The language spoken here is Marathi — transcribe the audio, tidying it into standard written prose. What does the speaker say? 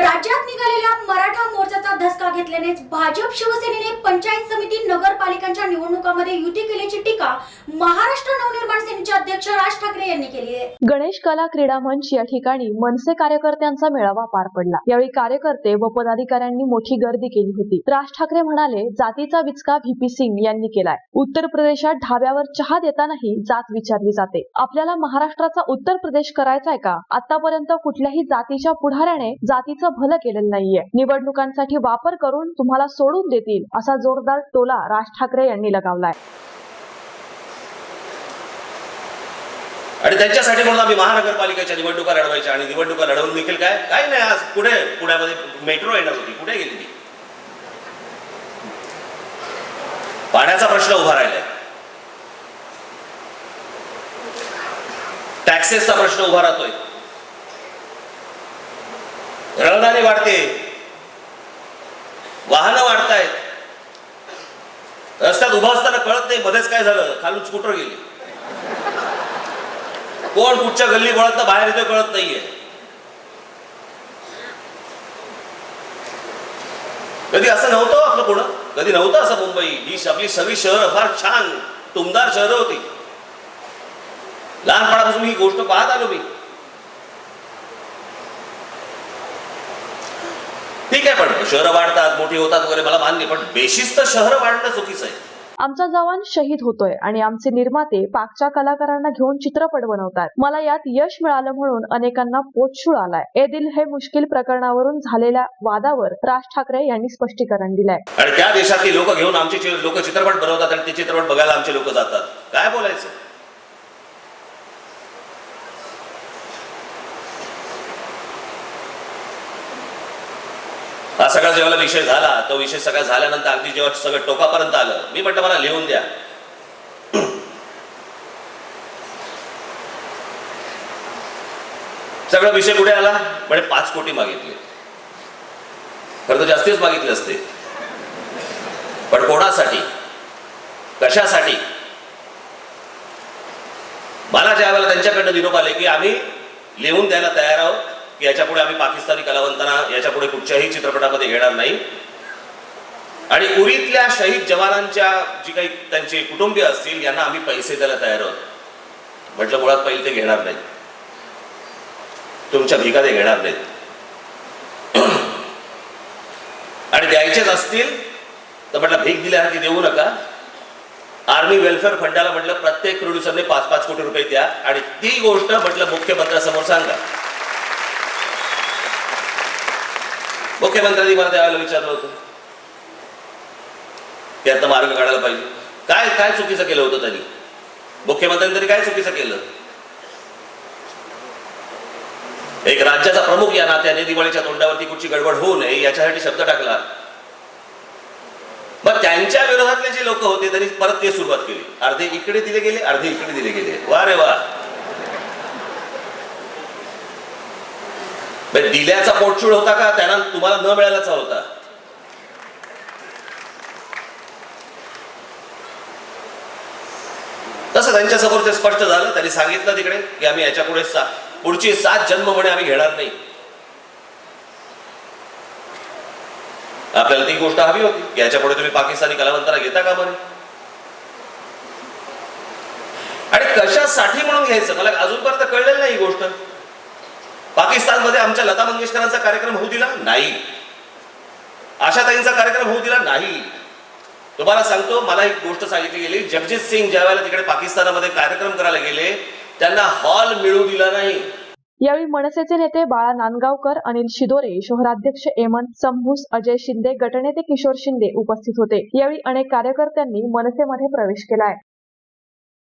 राज्यात निघालेल्या मराठा मोर्चाचा धसका घेतल्यानेच भाजप शिवसेनेने पंचायत समिती नगरपालिकांच्या निवडणुकांमध्ये युती केल्याची टीका महाराष्ट्र नवनिर्माण सेनेचे अध्यक्ष राज ठाकरे यांनी केली आहे। गणेश कला क्रीडा मंच या ठिकाणी मनसे कार्यकर्त्यांचा मेळावा पार पडला। यावेळी कार्यकर्ते व पदाधिकाऱ्यांनी मोठी गर्दी केली होती। राज ठाकरे म्हणाले, जातीचा विचका व्हीपी सिंग यांनी केलाय। उत्तर प्रदेशात ढाब्यावर चहा देतानाही जात विचारली जाते। आपल्याला महाराष्ट्राचा उत्तर प्रदेश करायचाय का? आतापर्यंत कुठल्याही जातीच्या पुढाऱ्याने जातीचं भलं केलेलं नाहीये। निवडणुकांसाठी वापर करून तुम्हाला सोडून देतील असा जोरदार टोला राज ठाकरे यांनी लगावलाय। आणि त्यांच्यासाठी म्हणून आम्ही महानगरपालिकेच्या निवडणुका लढवायच्या आणि निवडणुका लढवून देखील काय नाही। आज पुण्यामध्ये मेट्रो येणार होती, कुठे गेली ती? पाण्याचा प्रश्न उभा राहिलाय, टॅक्सेसचा प्रश्न उभा राहतोय, रहदारी वाढते, वाहनं वाढतायत, रस्त्यात उभा असताना कळत नाही मध्येच काय झालं, खालून स्कूटर गेली, कोण कुठच्या गल्ली बोळात बाहेर येतोय कळत नाहीये। कधी असं नव्हतं आपलं पुढं, कधी नव्हतं असं मुंबई ही आपली सगळी शहरं फार छान टुमदार शहरं होती। लहानपणापासून ही गोष्ट पाहत आलो मी। ठीक आहे, पण शहरं वाढतात, मोठी होतात वगैरे मला मान्य, पण बेशिस्त शहरं वाढणं चुकीचं आहे। आमचा जवान शहीद होतोय आणि आमचे निर्माते पाकच्या कलाकारांना घेऊन चित्रपट बनवतात। मला यात यश मिळालं म्हणून अनेकांना पोटशूळ आलाय। ए दिल है मुश्किल प्रकरणावरून झालेल्या वादावर राज ठाकरे यांनी स्पष्टीकरण दिलंय। आणि त्या देशातली लोक घेऊन आमचे लोक चित्रपट बनवतात आणि ते चित्रपट बघायला आमचे लोक जातात। काय बोलायचं? हा सगळा जेव्हा विषय झाला, तो विषय सगळा झाल्यानंतर अगदी जेव्हा सगळं टोकापर्यंत आलं, मी म्हटलं मला लिहून द्या। सगळा विषय कुठे आला? म्हणजे 5 कोटी मागितले। खरं तर जास्तीच मागितले असते, पण कोणासाठी, कशासाठी? मला ज्या वेळेला त्यांच्याकडनं निरोप आले की आम्ही लिहून द्यायला तयार आहोत की याच्या पुढे आम्ही पाकिस्तानी कलावंतांना याच्या पुढे कुठच्याही चित्रपटामध्ये घेणार नाही, आणि उरीतल्या शहीद जवानांच्या जी काही त्यांचे कुटुंबीय असतील यांना आम्ही पैसे द्यायला तयार आहोत। म्हटलं मुळात पहिले ते घेणार नाहीत, तुमच्या भिका ते घेणार नाहीत, आणि द्यायचेच असतील तर म्हटलं भीक दिल्यासारखी देऊ नका। आर्मी वेलफेअर फंडाला म्हटलं प्रत्येक प्रोड्युसरने 5-5 कोटी रुपये द्या, आणि ती गोष्ट म्हटलं मुख्यमंत्र्यांसमोर सांगा। मुख्यमंत्र्यांनी मला त्यावेळेला विचारलं होतं की आता मार्ग काढायला पाहिजे। काय काय चुकीचं केलं होतं त्यांनी? मुख्यमंत्र्यांनी तरी काय चुकीचं केलं? एक राज्याचा प्रमुख या नात्याने दिवाळीच्या तोंडावरती कुठची गडबड होऊ नये याच्यासाठी शब्द टाकला। मग त्यांच्या विरोधातले जे लोक होते त्यांनी परत ते सुरुवात केली, अर्धे इकडे दिले गेले, अर्धे इकडे दिले गेले। वा रे वा, दिल्याचा पोटशूळ होता का? त्यांना तुम्हाला न मिळाल्याचा होता? तसं त्यांच्या समोर ते स्पष्ट झालं। त्यांनी सांगितलं तिकडे की आम्ही याच्या पुढे पुढची 7 जन्म म्हणे आम्ही घेणार नाही। आपल्याला ती गोष्ट हवी होती की याच्या पुढे तुम्ही पाकिस्तानी कलावंतांना घेता का म्हणे, आणि कशासाठी म्हणून घ्यायचं मला अजूनपर्यंत कळलेलं नाही ही गोष्ट। पाकिस्तानमध्ये आमच्या लता मंगेशकरांचा कार्यक्रम होऊ दिला नाही, आशाताईंचा कार्यक्रम होऊ दिला नाही। तुम्हाला सांगतो, मला एक गोष्ट सांगितली गेली, जगजीत सिंग ज्या वेळेला तिकडे पाकिस्तानामध्ये कार्यक्रम करायला गेले त्यांना हॉल मिळू दिला नाही। यावेळी मनसेचे नेते बाळा नांदगावकर, अनिल शिदोरे, शहराध्यक्ष हेमंत समहूस, अजय शिंदे, गटनेते किशोर शिंदे उपस्थित होते। यावेळी अनेक कार्यकर्त्यांनी मनसेमध्ये प्रवेश केलाय।